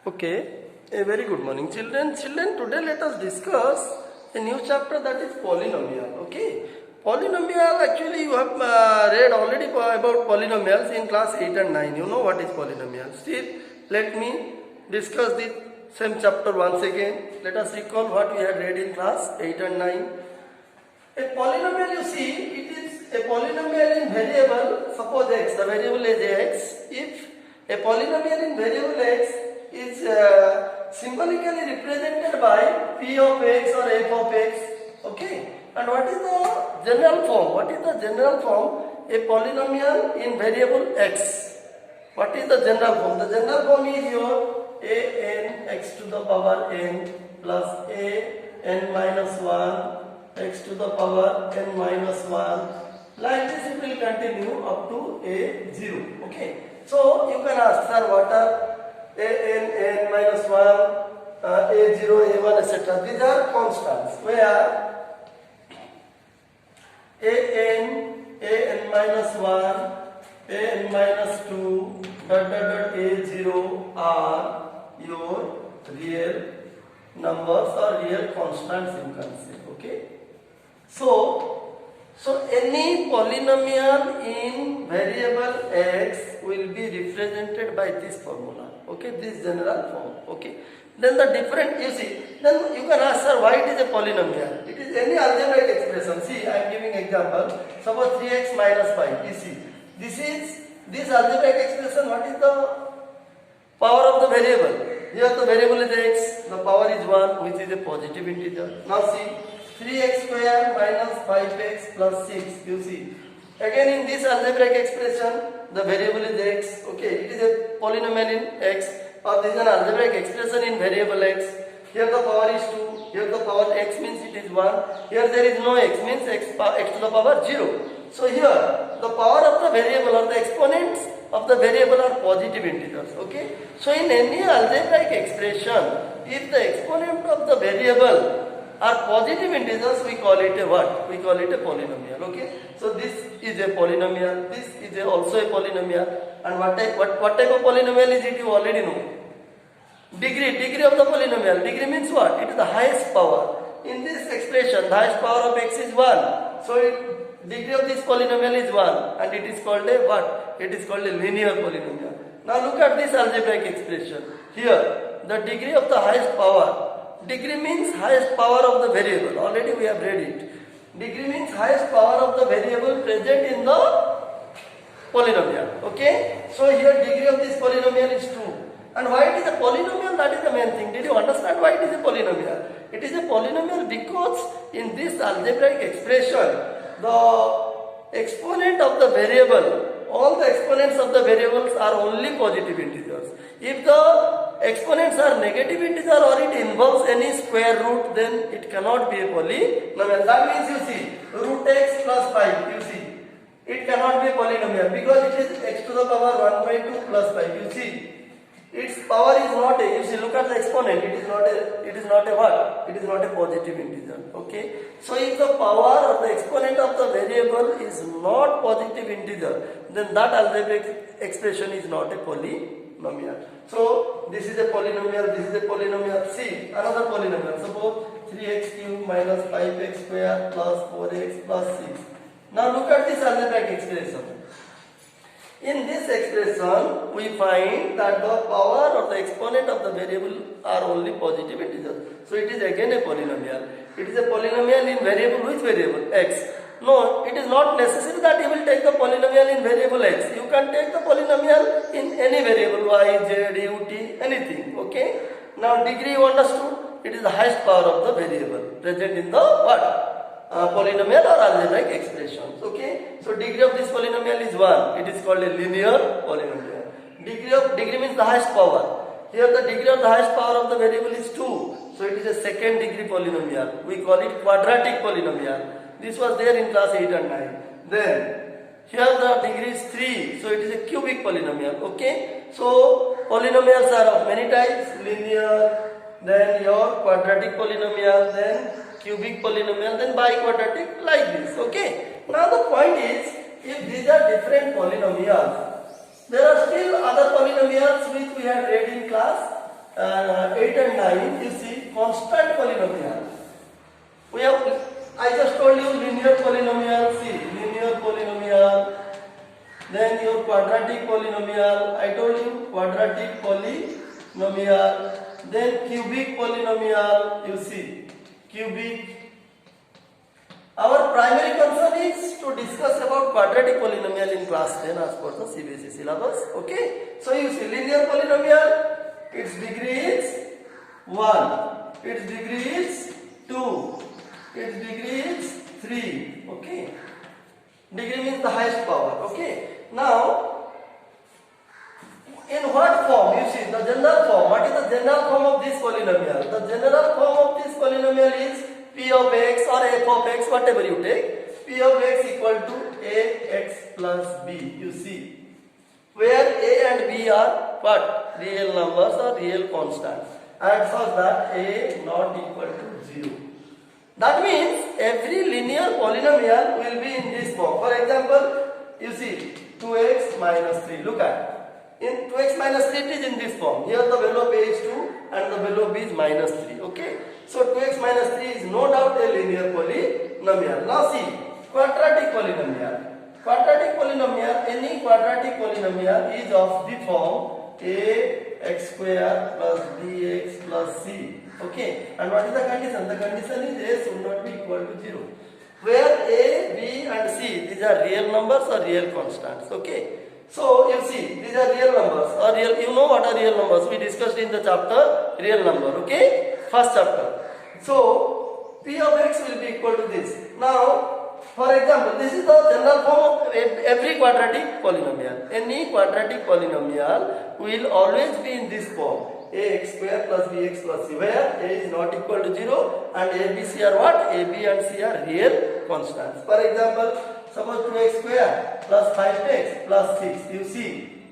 Okay, a very good morning, children. Children, today let us discuss a new chapter that is polynomial. Okay, polynomial actually you have read already about polynomials in class 8 and 9. You know what is polynomial. Still, let me discuss the same chapter once again. Let us recall what we had read in class 8 and 9. A polynomial, you see, it is a polynomial in variable, suppose x, the variable is x. If a polynomial in variable x is symbolically represented by p of x or f of x, okay? And what is the general form? What is the general form? A polynomial in variable x. What is the general form? The general form is your a n x to the power n plus a n minus 1 x to the power n minus 1. Like this it will continue up to a 0. Okay. So you can ask, sir, what are a n minus 1, a 0, a1, etc. These are constants where a n minus 1, a n minus 2, a 0 are your real numbers or real constants, you can say. Okay. So any polynomial in variable x will be represented by this formula. Okay, this general form. Okay. Then the different, you see, then you can ask, sir, why it is a polynomial? It is any algebraic expression. See, I am giving example. Suppose 3x minus 5. You see, this algebraic expression. What is the power of the variable? Here the variable is x. The power is 1, which is a positive integer. Now see. 3x square minus 5x plus 6, you see. Again in this algebraic expression, the variable is x. Okay, it is a polynomial in x, or this is an algebraic expression in variable x. Here the power is 2, here the power x means it is 1. Here there is no x, means x to the power 0. So here, the power of the variable or the exponents of the variable are positive integers. Okay, so in any algebraic expression, if the exponent of the variable are positive integers, we call it a what? We call it a polynomial. Okay. So this is a polynomial. This is also a polynomial. And what type of polynomial is it? You already know. Degree of the polynomial. Degree means what? It is the highest power. In this expression, the highest power of x is 1. So degree of this polynomial is 1, and it is called a what? It is called a linear polynomial. Now look at this algebraic expression. Here, the degree of the highest power. Degree means highest power of the variable. Already we have read it. Degree means highest power of the variable present in the polynomial. Okay. So here degree of this polynomial is 2. And why it is a polynomial? That is the main thing. Did you understand why it is a polynomial? It is a polynomial because in this algebraic expression, the exponent of the variable, all the exponents of the variables are only positive integers. If the exponents are negative integer or it involves any square root, then it cannot be a polynomial. That means you see, root x plus 5, you see, it cannot be a polynomial because it is x to the power 1 by 2 plus 5. You see, its power is not a, you see, look at the exponent, it is not a what? It is not a positive integer. Okay. So if the power or the exponent of the variable is not positive integer, then that algebraic expression is not a polynomial. So this is a polynomial, this is a polynomial. See, another polynomial. Suppose 3x cube minus 5x square plus 4x plus 6. Now look at this algebraic expression. In this expression, we find that the power or the exponent of the variable are only positive integers. So it is again a polynomial. It is a polynomial in variable, which variable? X. No, it is not necessary that you will take the polynomial in variable x. You can take the polynomial in any variable y, z, u, t, anything. Okay. Now degree you understood. It is the highest power of the variable present in the what? Polynomial or algebraic expressions. Okay. So degree of this polynomial is 1. It is called a linear polynomial. Degree means the highest power. Here the degree of the highest power of the variable is 2. So it is a second degree polynomial. We call it quadratic polynomial. This was there in class 8 and 9. Then here the degree is 3. So it is a cubic polynomial. Okay. So polynomials are of many types. Linear, then your quadratic polynomial, then cubic polynomial, then biquadratic, like this. Okay. Now the point is, if these are different polynomials, there are still other polynomials which we have read in class 8 and 9, you see constant polynomial. We have, I just told you linear polynomial, see, linear polynomial, then your quadratic polynomial, I told you quadratic polynomial, then cubic polynomial, you see, cubic. Our primary concern is to discuss about quadratic polynomial in class 10 as per the CBSE syllabus, okay? So you see linear polynomial, its degree is 1, its degree is 2, its degree is 3, okay? Degree means the highest power, okay? Now, in what form? You see the general form. What is the general form of this polynomial? The general form of this polynomial is P of x or f of x, whatever you take. P of x equal to ax plus b. You see, where a and b are what? Real numbers or real constants, and such that a not equal to 0. That means every linear polynomial will be in this form. For example, you see 2x minus 3. Look at. In 2x minus 3 it is in this form. Here the value of a is 2 and the value of b is minus 3. Okay. So 2x minus 3 is no doubt a linear polynomial. Now see, quadratic polynomial. Quadratic polynomial, any quadratic polynomial is of the form ax square plus bx plus c. Okay. And what is the condition? The condition is a should not be equal to 0. Where a, b and c, these are real numbers or real constants. Okay. So you see, these are real numbers or real, you know what are real numbers, we discussed in the chapter real number, okay, first chapter. So P of x will be equal to this. Now for example, this is the general form of every quadratic polynomial. Any quadratic polynomial will always be in this form, ax square plus bx plus c, where a is not equal to 0 and a, b, c are what? A, b and c are real constants. For example, suppose 2x square plus 5x plus 6, you see.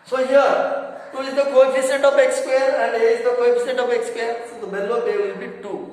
So here 2 is the coefficient of x square and a is the coefficient of x square. So the value of a will be 2.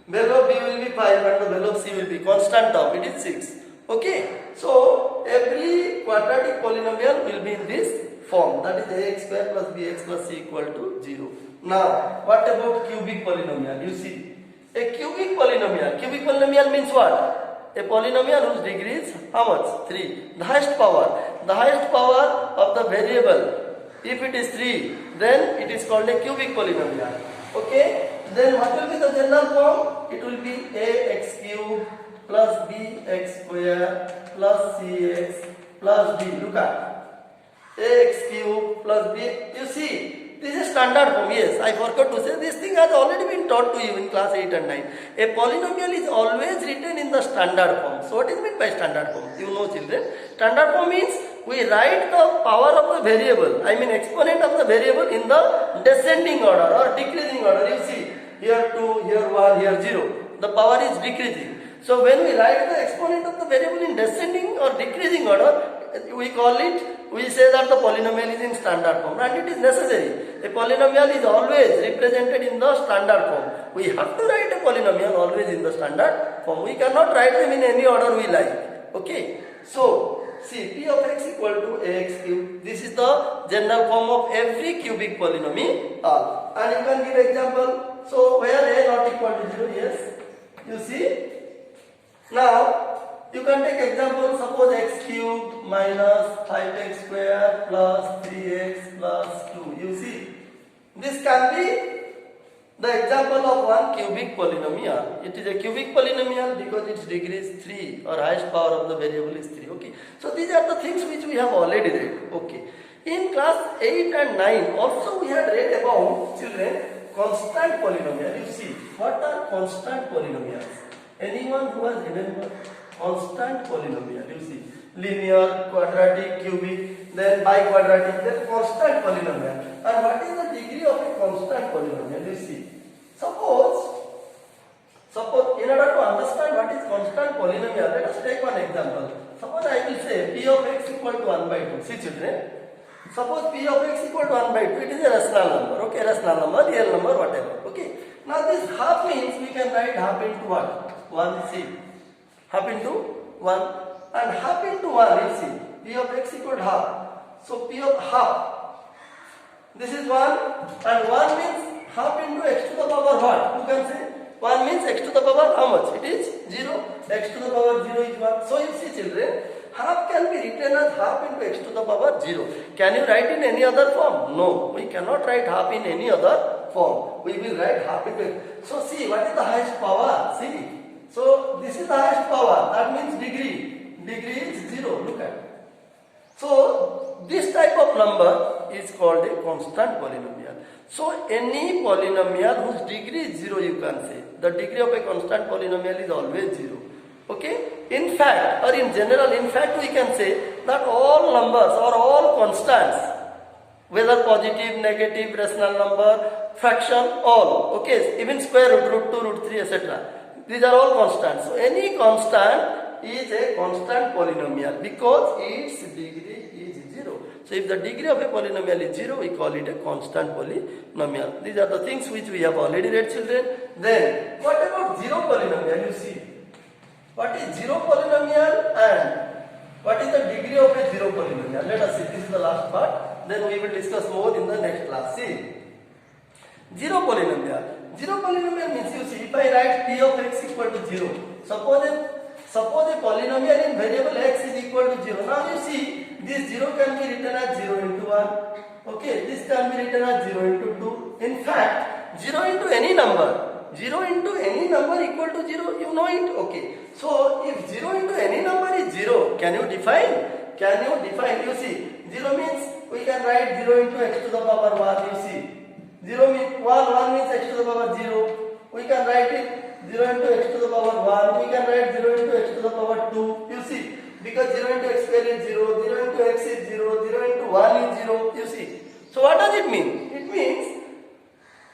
Value of b will be 5 and the value of c will be constant term, it is 6. Okay. So every quadratic polynomial will be in this form, that is ax square plus bx plus c equal to 0. Now what about cubic polynomial? You see, a cubic polynomial means what? A polynomial whose degree is how much? 3. The highest power of the variable, if it is 3, then it is called a cubic polynomial. Okay. Then what will be the general form? It will be ax cube plus bx square plus cx plus d. Look at ax cube plus b. You see, this is standard form. Yes, I forgot to say this thing has already been taught to you in class 8 and 9. A polynomial is always written in the standard form. So what is meant by standard form? You know, children. Standard form means we write the power of the variable, I mean exponent of the variable in the descending order or decreasing order. You see, here 2, here 1, here 0. The power is decreasing. So when we write the exponent of the variable in descending or decreasing order, we say that the polynomial is in standard form, and it is necessary. A polynomial is always represented in the standard form. We have to write a polynomial always in the standard form. We cannot write them in any order we like. Okay. So see, P of x equal to ax cube. This is the general form of every cubic polynomial. And you can give example. So where a not equal to 0, yes. You see. Now you can take example, suppose x cube minus 5x square plus 3x plus 2. You see, this can be the example of one cubic polynomial. It is a cubic polynomial because its degree is 3 or highest power of the variable is 3. Okay. So these are the things which we have already read. Okay. In class 8 and 9 also we had read about, children, constant polynomial. You see, what are constant polynomials? Anyone who has remembered? Constant polynomial, you see, linear, quadratic, cubic, then biquadratic, then constant polynomial. And what is the degree of a constant polynomial? You see, suppose in order to understand what is constant polynomial, let us take one example. Suppose I will say P of x equal to 1 by 2. See, children, suppose P of x equal to 1 by 2, it is a rational number, okay, rational number, real number, whatever, okay. Now this half means we can write half into what? 1, see. Half into 1 and half into 1, you see, P of x equal to half. So P of half This is 1 and 1 means half into x to the power what? You can say 1 means x to the power how much? It is 0. X to the power 0 is 1. So you see children, half can be written as half into x to the power 0. Can you write in any other form? No, we cannot write half in any other form. We will write half into x. So see, what is the highest power? See. So this is the highest power. That means degree. Degree is 0. Look at it. So this type of number is called a constant polynomial. So any polynomial whose degree is 0, you can say. The degree of a constant polynomial is always 0. Okay? In fact, or in general, in fact we can say that all numbers or all constants, whether positive, negative, rational number, fraction, all, okay, even square root, root 2, root 3, etc. These are all constants. So any constant is a constant polynomial because its degree is 0. So if the degree of a polynomial is 0, we call it a constant polynomial. These are the things which we have already read, children. Then what about zero polynomial? You see, what is zero polynomial and what is the degree of a zero polynomial? Let us see. This is the last part. Then we will discuss more in the next class. See, zero polynomial. Zero polynomial means, you see, if I write p of x equal to 0, suppose a polynomial in variable x is equal to 0. Now you see, this 0 can be written as 0 into 1. Okay, this can be written as 0 into 2. In fact, 0 into any number. 0 into any number equal to 0, you know it? Okay. So, if 0 into any number is 0, can you define? Can you define? You see, 0 means we can write 0 into x to the power 1, you see. 0 means 1 means x to the power 0. We can write it 0 into x to the power 1, we can write 0 into x to the power 2, you see, because 0 into x square is 0, 0 into x is 0, 0 into 1 is 0, you see. So what does it mean? It means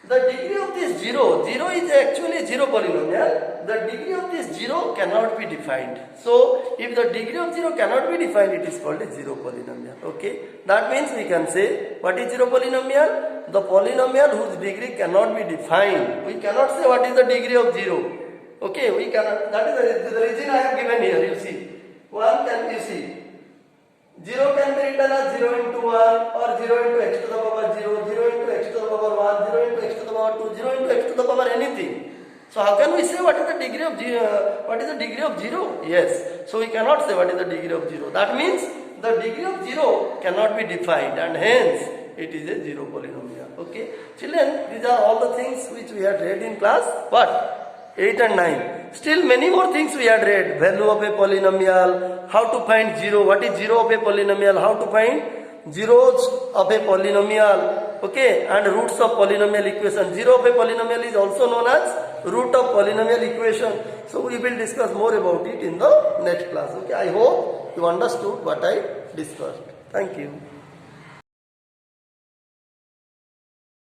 the degree of this 0 is actually 0 polynomial, the degree of this 0 cannot be defined. So if the degree of 0 cannot be defined, it is called a 0 polynomial, okay. That means we can say, what is 0 polynomial? The polynomial whose degree cannot be defined. We cannot say what is the degree of 0. Okay, we cannot. That is the reason I have given here. You see, 1 can, you see, 0 can be written as 0 into 1 or 0 into x to the power 0, 0 into x to the power 1, 0 into x to the power 2, 0 into x to the power anything. So how can we say what is the degree of 0? What is the degree of 0? Yes. So we cannot say what is the degree of 0. That means the degree of 0 cannot be defined and hence it is a 0 polynomial. Okay. Children, these are all the things which we had read in class. What? 8 and 9. Still many more things we had read. Value of a polynomial, how to find 0, what is 0 of a polynomial, how to find zeros of a polynomial, okay, and roots of polynomial equation. 0 of a polynomial is also known as root of polynomial equation. So we will discuss more about it in the next class. Okay, I hope you understood what I discussed. Thank you.